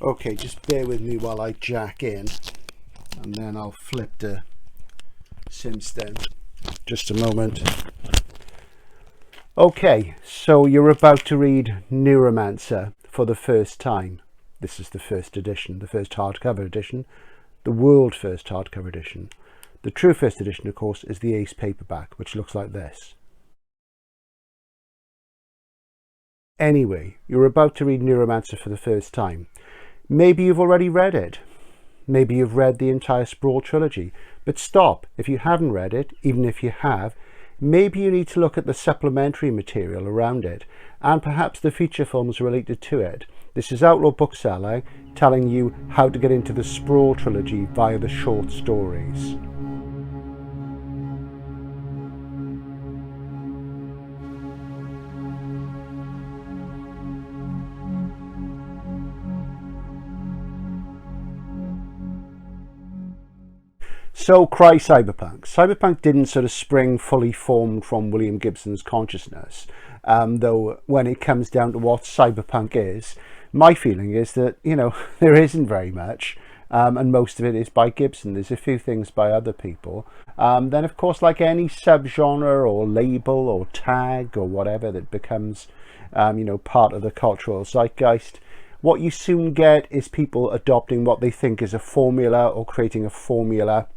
Okay, just bear with me while I jack in, and then I'll flip the SimStem. Just a moment. Okay, so you're about to read Neuromancer for the first time. This is the first edition, the first hardcover edition, the world first hardcover edition. The true first edition, of course, is the Ace paperback, which looks like this. Anyway, you're about to read Neuromancer for the first time. Maybe you've already read it. Maybe you've read the entire Sprawl trilogy. But stop, if you haven't read it, even if you have, maybe you need to look at the supplementary material around it, and perhaps the feature films related to it. This is Outlaw Bookseller telling you how to get into the Sprawl trilogy via the short stories. So, cry Cyberpunk. Cyberpunk didn't sort of spring fully formed from William Gibson's consciousness, though when it comes down to what Cyberpunk is, my feeling is that, you know, there isn't very much, and most of it is by Gibson. There's a few things by other people. Then, of course, like any subgenre or label or tag or whatever that becomes, you know, part of the cultural zeitgeist, what you soon get is people adopting what they think is a formula or creating a formula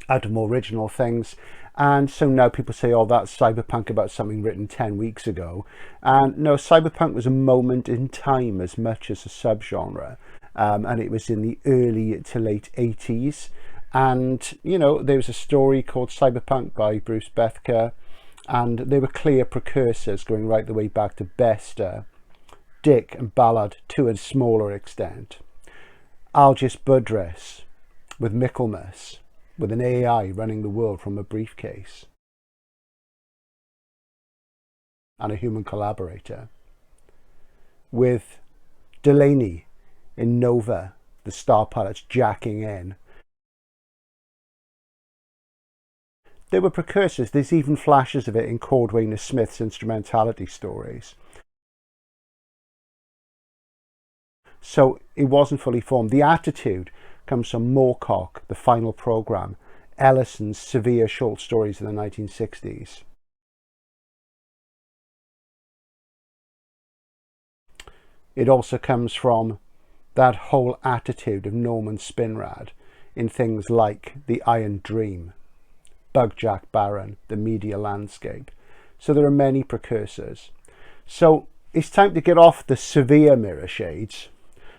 out of more original things. And so now people say, oh, that's Cyberpunk about something written 10 weeks ago. And no, Cyberpunk was a moment in time as much as a subgenre. And it was in the early to late 80s. And, you know, there was a story called Cyberpunk by Bruce Bethke. And they were clear precursors going right the way back to Bester, Dick and Ballard to a smaller extent. Algis Budrys with Michaelmas, with an AI running the world from a briefcase and a human collaborator, with Delaney in Nova, the star pilots jacking in. There were precursors. There's even flashes of it in Cordwainer Smith's instrumentality stories. So it wasn't fully formed. The attitude comes from Moorcock, The Final Programme, Ellison's severe short stories in the 1960s. It also comes from that whole attitude of Norman Spinrad in things like The Iron Dream, Bugjack Baron, The Media Landscape. So there are many precursors. So it's time to get off the severe mirror shades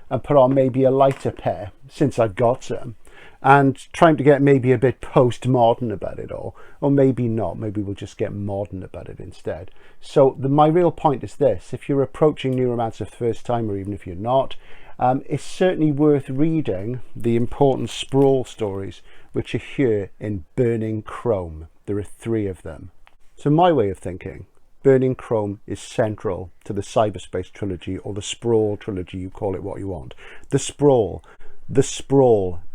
and put on maybe a lighter pair, since I've got some, and trying to get maybe a bit postmodern about it all, or maybe not. Maybe we'll just get modern about it instead. So my real point is this: if you're approaching Neuromancer for the first time, or even if you're not, it's certainly worth reading the important Sprawl stories which are here in Burning Chrome. There are 3 of them. So my way of thinking, Burning Chrome is central to the cyberspace trilogy, or the Sprawl trilogy, you call it what you want. The Sprawl,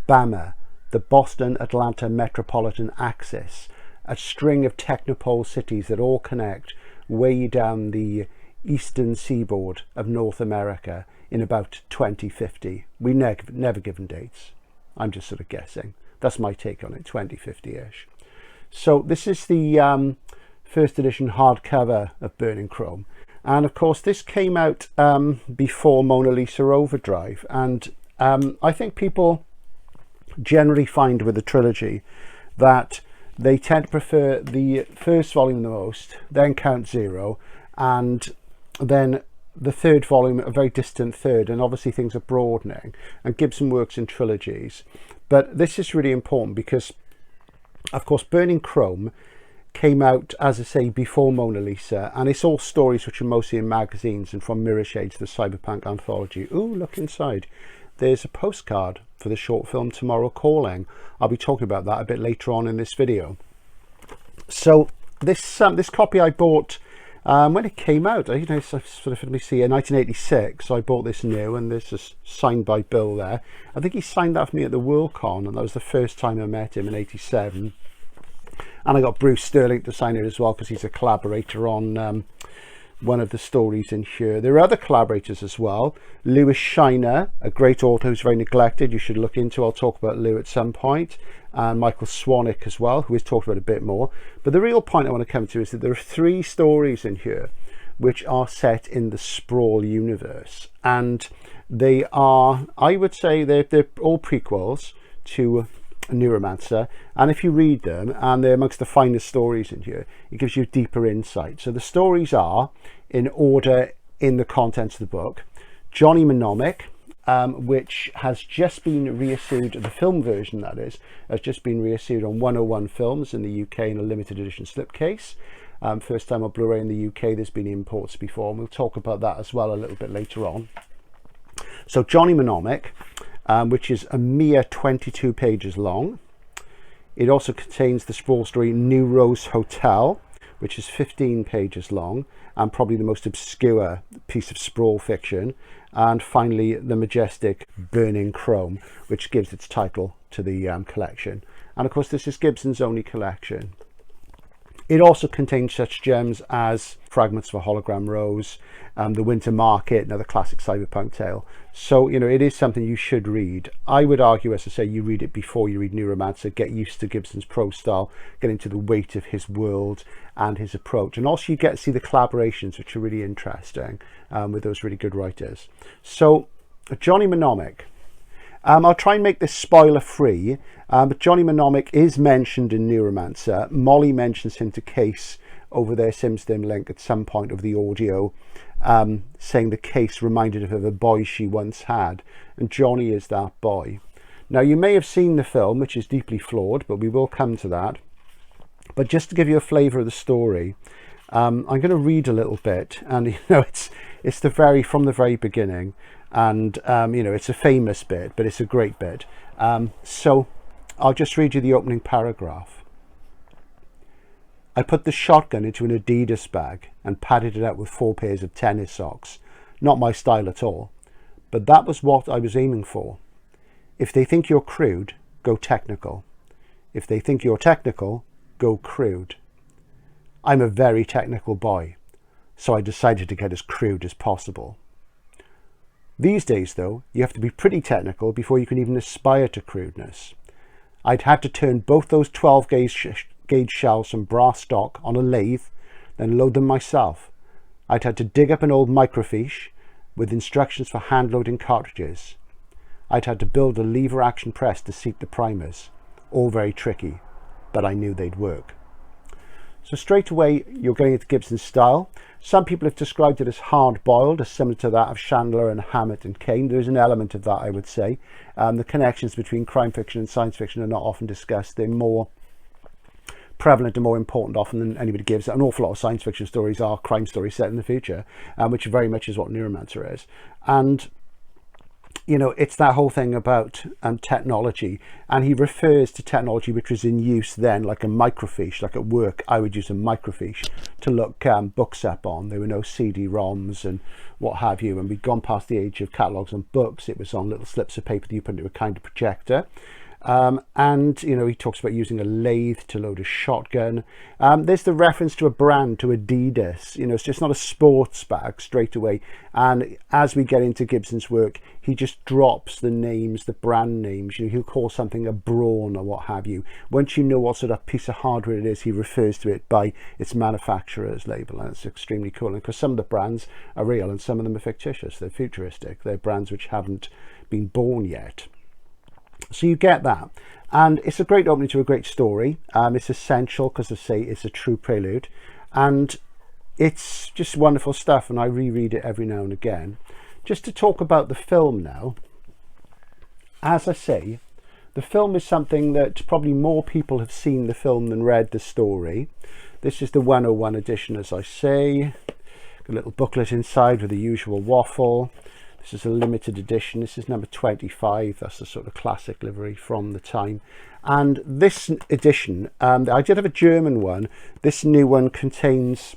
BAMA, the Boston-Atlanta Metropolitan Axis, a string of technopole cities that all connect way down the eastern seaboard of North America in about 2050. We never given dates. I'm just sort of guessing. That's my take on it, 2050-ish. So this is the first edition hardcover of Burning Chrome, and of course this came out before Mona Lisa Overdrive, and I think people generally find with the trilogy that they tend to prefer the first volume the most, then Count Zero, and then the third volume, a very distant third, and obviously things are broadening, and Gibson works in trilogies. But this is really important because, of course, Burning Chrome came out, as I say, before Mona Lisa, and it's all stories which are mostly in magazines and from Mirror Shades, the Cyberpunk anthology. Ooh, look inside. There's a postcard for the short film Tomorrow Calling. I'll be talking about that a bit later on in this video. So this copy I bought when it came out, you know, sort of, let me see, in 1986. So I bought this new, and this is signed by Bill there. I think he signed that for me at the Worldcon, and that was the first time I met him in 87. And I got Bruce Sterling to sign it as well, because he's a collaborator on one of the stories in here. There are other collaborators as well. Lewis Shiner, a great author who's very neglected, you should look into. I'll talk about Lou at some point. And Michael Swanick as well, who we've talked about a bit more. But the real point I want to come to is that there are 3 stories in here which are set in the Sprawl universe. And they are, I would say, they're all prequels to Neuromancer, and if you read them, and they're amongst the finest stories in here, it gives you deeper insight. So the stories are in order in the contents of the book. Johnny Mnemonic, which has just been reissued, the film version that is, has just been reissued on 101 Films in the UK in a limited edition slipcase. First time on Blu-ray in the UK. There's been imports before, and we'll talk about that as well a little bit later on. So Johnny Mnemonic, which is a mere 22 pages long. It also contains the Sprawl story Nero's Hotel, which is 15 pages long and probably the most obscure piece of Sprawl fiction. And finally, the majestic Burning Chrome, which gives its title to the collection. And of course, this is Gibson's only collection. It also contains such gems as Fragments of a Hologram Rose, The Winter Market, another classic cyberpunk tale. So, you know, it is something you should read. I would argue, as I say, you read it before you read Neuromancer, get used to Gibson's prose style, get into the weight of his world and his approach. And also you get to see the collaborations, which are really interesting with those really good writers. So, Johnny Mnemonic. I'll try and make this spoiler free, but Johnny Mnemonic is mentioned in Neuromancer. Molly mentions him to Case over their SimStim link at some point of the audio, saying the Case reminded her of a boy she once had, and Johnny is that boy. Now, you may have seen the film, which is deeply flawed, but we will come to that. But just to give you a flavour of the story, I'm going to read a little bit, and you know, it's from the very beginning. And you know, it's a famous bit, but it's a great bit. So I'll just read you the opening paragraph. I put the shotgun into an Adidas bag and padded it out with 4 pairs of tennis socks. Not my style at all, but that was what I was aiming for. If they think you're crude, go technical. If they think you're technical, go crude. I'm a very technical boy, so I decided to get as crude as possible. These days, though, you have to be pretty technical before you can even aspire to crudeness. I'd had to turn both those 12 gauge shells from brass stock on a lathe, then load them myself. I'd had to dig up an old microfiche with instructions for hand-loading cartridges. I'd had to build a lever action press to seat the primers. All very tricky, but I knew they'd work. So straight away, you're getting into Gibson's style. Some people have described it as hard-boiled, as similar to that of Chandler and Hammett and Kane. There's an element of that, I would say. The connections between crime fiction and science fiction are not often discussed. They're more prevalent and more important often than anybody gives. An awful lot of science fiction stories are crime stories set in the future, which very much is what Neuromancer is. And you know, it's that whole thing about technology, and he refers to technology which was in use then, like a microfiche. Like at work, I would use a microfiche to look books up on. There were no CD-ROMs and what have you, and we'd gone past the age of catalogues and books. It was on little slips of paper that you put into a kind of projector. And you know, he talks about using a lathe to load a shotgun. There's the reference to a brand, to Adidas. You know, it's just not a sports bag straight away. And as we get into Gibson's work, he just drops the names, the brand names. You know, he'll call something a Braun or what have you. Once you know what sort of piece of hardware it is, he refers to it by its manufacturer's label, and it's extremely cool. And because some of the brands are real and some of them are fictitious, they're futuristic, they're brands which haven't been born yet. So you get that, and it's a great opening to a great story. It's essential because, as I say, it's a true prelude, and it's just wonderful stuff, and I reread it every now and again. Just to talk about the film now, as I say, the film is something that probably more people have seen the film than read the story. This is the 101 edition, as I say. Got a little booklet inside with the usual waffle. This is a limited edition. This is number 25. That's the sort of classic livery from the time. And this edition, I did have a German one. This new one contains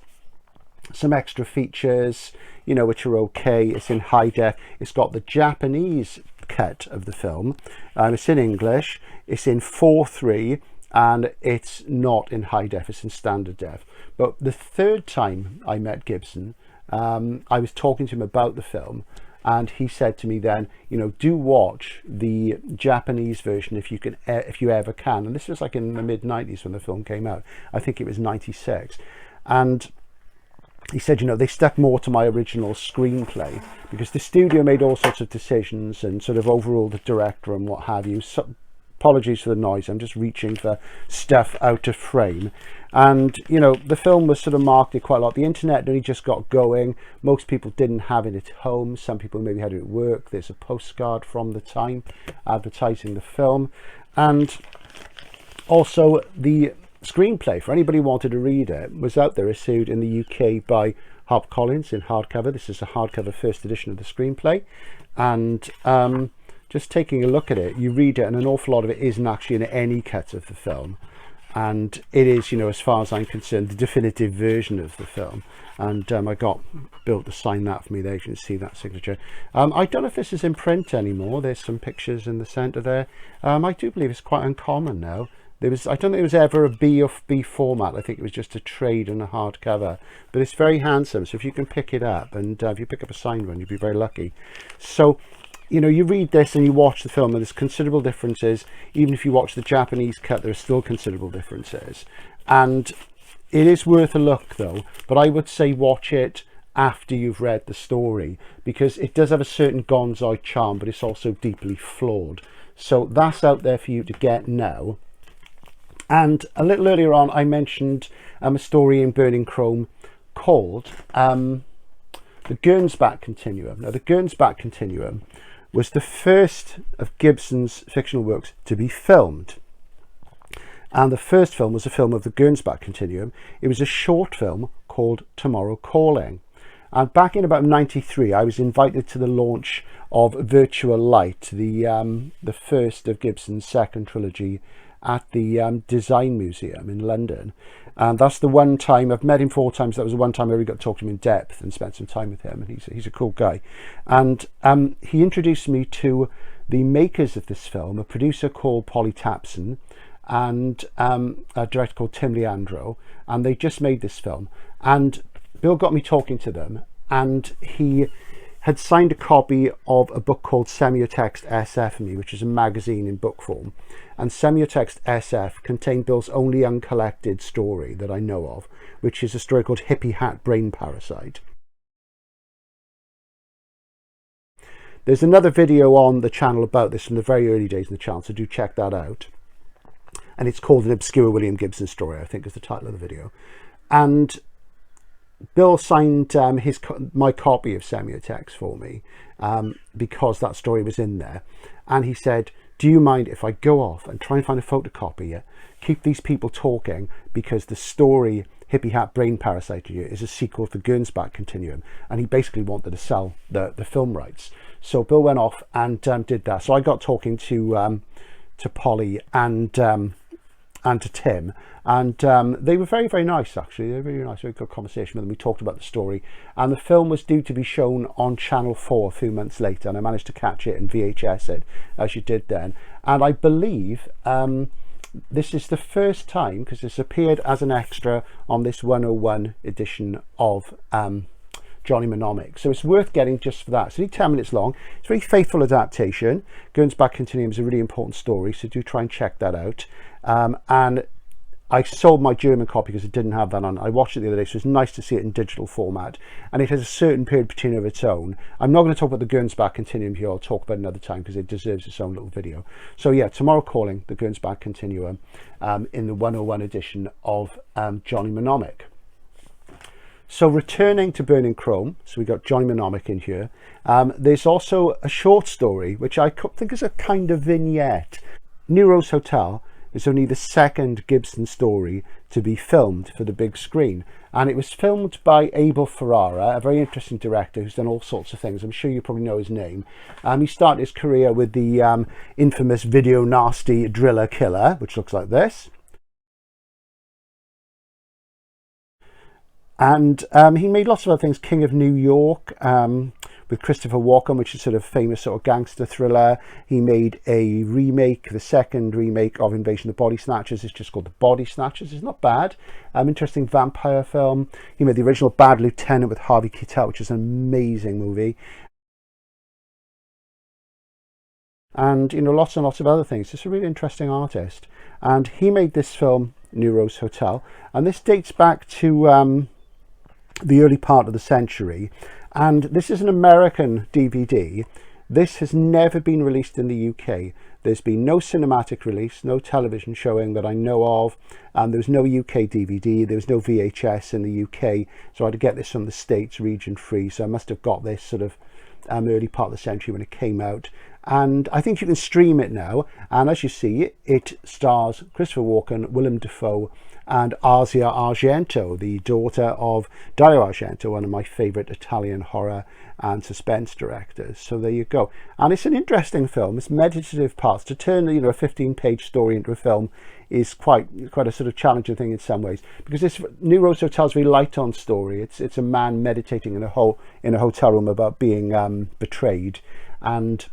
some extra features, you know, which are okay. It's in high def. It's got the Japanese cut of the film. It's in English. It's in 4:3, and it's not in high def. It's in standard def. But the third time I met Gibson, I was talking to him about the film, and he said to me then, you know, do watch the Japanese version if you ever can. And this was like in the mid-90s when the film came out. I think it was 96. And he said, you know, they stuck more to my original screenplay because the studio made all sorts of decisions and sort of overruled the director and what have you. So, apologies for the noise, I'm just reaching for stuff out of frame. And, you know, the film was sort of marketed quite a lot. The internet only just got going. Most people didn't have it at home. Some people maybe had it at work. There's a postcard from the time advertising the film. And also the screenplay, for anybody who wanted to read it, was out there issued in the UK by HarperCollins in hardcover. This is a hardcover first edition of the screenplay. And just taking a look at it, you read it and an awful lot of it isn't actually in any cut of the film. And it is, you know, as far as I'm concerned, the definitive version of the film. And I got Bill to sign that for me there. You can see that signature. I don't know if this is in print anymore. There's some pictures in the centre there. I do believe it's quite uncommon now. I don't think it was ever a B format. I think it was just a trade and a hardcover. But it's very handsome. So if you can pick it up, and if you pick up a signed one, you'd be very lucky. So, you know, you read this and you watch the film and there's considerable differences. Even if you watch the Japanese cut, there are still considerable differences. And it is worth a look though, but I would say watch it after you've read the story, because it does have a certain gonzo charm, but it's also deeply flawed. So that's out there for you to get now. And a little earlier on, I mentioned a story in Burning Chrome called The Gernsback Continuum. Now, The Gernsback Continuum was the first of Gibson's fictional works to be filmed. And the first film was a film of the Gernsback Continuum. It was a short film called Tomorrow Calling. And back in about 93, I was invited to the launch of Virtual Light, the first of Gibson's second trilogy, at the Design Museum in London. And that's the one time, I've met him 4 times, that was the one time I really got to talk to him in depth and spent some time with him, and he's a cool guy. And he introduced me to the makers of this film, a producer called Polly Tapson and a director called Tim Leandro, and they just made this film. And Bill got me talking to them, and he had signed a copy of a book called Semiotext SF for me, which is a magazine in book form. And Semiotext SF contained Bill's only uncollected story that I know of, which is a story called Hippie Hat Brain Parasite. There's another video on the channel about this from the very early days in the channel, so do check that out. And it's called An Obscure William Gibson Story, I think is the title of the video. And Bill signed my copy of Semiotext for me because that story was in there. And he said, do you mind if I go off and try and find a photocopy, keep these people talking, because the story Hippie Hat Brain Parasite here is a sequel to Gernsback Continuum, and he basically wanted to sell the film rights. So Bill went off and did that. So I got talking to Polly and to Tim, and they were very, very nice actually. They were really nice, very good conversation with them. We talked about the story, and the film was due to be shown on Channel 4 a few months later, and I managed to catch it and VHS it as you did then. And I believe this is the first time, because it's appeared as an extra on this 101 edition of Johnny Mnemonic, so it's worth getting just for that. It's only 10 minutes long. It's a very faithful adaptation. Gernsback Continuum is a really important story, so do try and check that out. And I sold my German copy because it didn't have that on. I watched it the other day, so it's nice to see it in digital format, and it has a certain period patina of its own. I'm not going to talk about the Gernsback Continuum here. I'll talk about it another time because it deserves its own little video. So yeah, Tomorrow Calling, the Gernsback Continuum, in the 101 edition of Johnny Mnemonic. So returning to Burning Chrome, so we got Johnny Mnemonic in here. There's also a short story, which I think is a kind of vignette. Nero's Hotel is only the second Gibson story to be filmed for the big screen, and it was filmed by Abel Ferrara, a very interesting director who's done all sorts of things. I'm sure you probably know his name. He started his career with the infamous Video Nasty Driller Killer, which looks like this. And he made lots of other things. King of New York, with Christopher Walken, which is sort of famous sort of gangster thriller. He made a remake, the second remake of Invasion of the Body Snatchers. It's just called The Body Snatchers. It's not bad. Interesting vampire film. He made the original Bad Lieutenant with Harvey Keitel, which is an amazing movie. And, you know, lots and lots of other things. It's a really interesting artist. And he made this film, Nero's Hotel. And this dates back to the early part of the century. And this is an American DVD. This has never been released in the UK. There's been no cinematic release, no television showing that I know of. There was no UK DVD. There was no VHS in the UK. So I had to get this from the States, region free. So I must have got this sort of early part of the century when it came out. And I think you can stream it now. And as you see, it stars Christopher Walken, Willem Dafoe, and Asia Argento, the daughter of Dario Argento, one of my favourite Italian horror and suspense directors. So there you go. And it's an interesting film. It's meditative parts. To turn, you know, a 15-page story into a film is quite a sort of challenging thing in some ways, because this Nero's Hotel is a very light-on story. It's a man meditating in a hotel room about being betrayed, and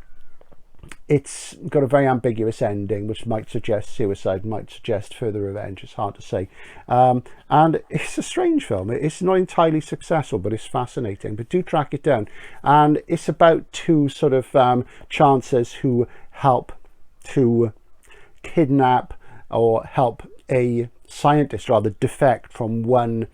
it's got a very ambiguous ending, which might suggest suicide, might suggest further revenge. It's hard to say. And it's a strange film. It's not entirely successful, but it's fascinating. But do track it down. And it's about two sort of chancers who help to kidnap or help a scientist, rather, defect from one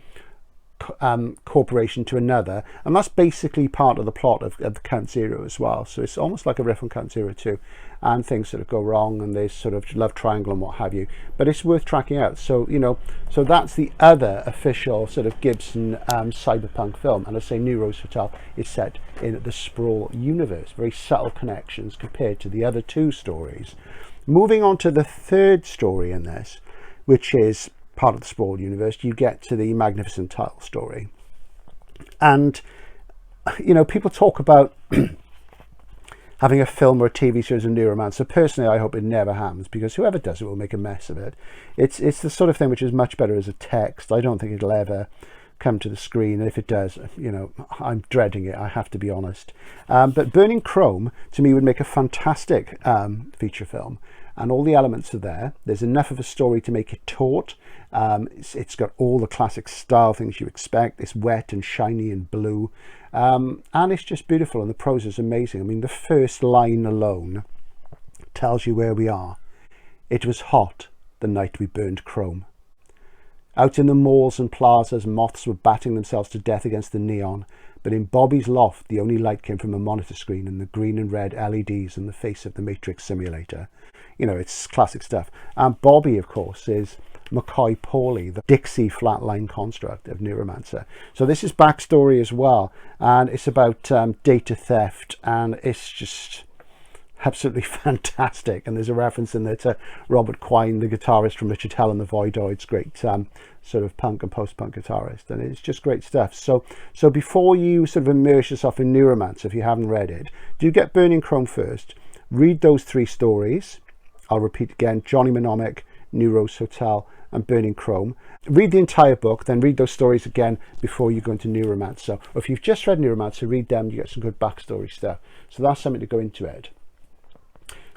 corporation to another, and that's basically part of the plot of Count Zero as well. So it's almost like a riff on Count Zero 2, and things sort of go wrong, and there's sort of love triangle and what have you, but it's worth tracking out. So, you know, so that's the other official sort of Gibson cyberpunk film. And I say Nero's Hotel is set in the Sprawl universe, very subtle connections compared to the other two stories. Moving on to the third story in this, which is part of the Sprawl universe, you get to the magnificent title story. And, you know, people talk about having a film or a TV series of Neuromancer. Personally, I hope it never happens, because whoever does it will make a mess of it. It's the sort of thing which is much better as a text. I don't think it'll ever come to the screen, and if it does, you know, I'm dreading it, I have to be honest. But Burning Chrome to me would make a fantastic feature film, and all the elements are there. There's enough of a story to make it taut. It's got all the classic style things you expect. It's wet and shiny and blue, and it's just beautiful, and the prose is amazing. I mean, the first line alone tells you where we are. It was hot the night we burned Chrome. Out in the malls and plazas, moths were batting themselves to death against the neon, but in Bobby's loft, the only light came from a monitor screen and the green and red LEDs in the face of the Matrix simulator. You know, it's classic stuff. And Bobby, of course, is McCoy Pauly, the Dixie flatline construct of Neuromancer. So this is backstory as well, and it's about data theft, and it's just absolutely fantastic. And there's a reference in there to Robert Quine, the guitarist from Richard Hell and the Voidoids, great sort of punk and post-punk guitarist, and it's just great stuff. So before you sort of immerse yourself in Neuromancer, if you haven't read it, do get Burning Chrome first. Read those three stories. I'll repeat again: Johnny Mnemonic, Nero's Hotel, and Burning Chrome. Read the entire book, then read those stories again before you go into Neuromancer. Or if you've just read Neuromancer, read them, you get some good backstory stuff. So that's something to go into it.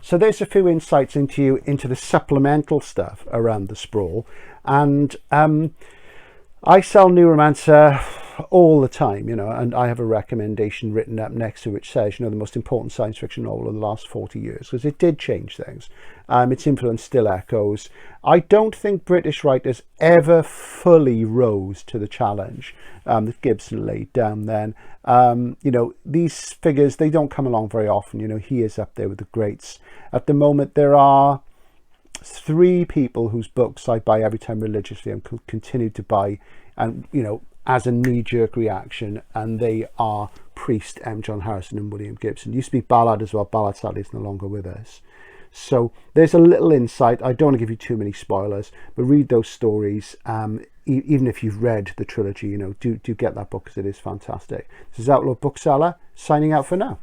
So there's a few insights into the supplemental stuff around the Sprawl. And I sell Neuromancer all the time, you know, and I have a recommendation written up next to which says, you know, the most important science fiction novel of the last 40 years, because it did change things. Its influence still echoes. I don't think British writers ever fully rose to the challenge that Gibson laid down then. You know, these figures, they don't come along very often. You know, he is up there with the greats. At the moment, there are 3 people whose books I buy every time religiously and continue to buy, and, you know, as a knee-jerk reaction, and they are Priest, M. John Harrison, and William Gibson. Used to be Ballard as well. Ballard sadly is no longer with us. So there's a little insight. I don't want to give you too many spoilers, but read those stories. Even if you've read the trilogy, you know, do get that book, because it is fantastic. This is Outlaw Bookseller, signing out for now.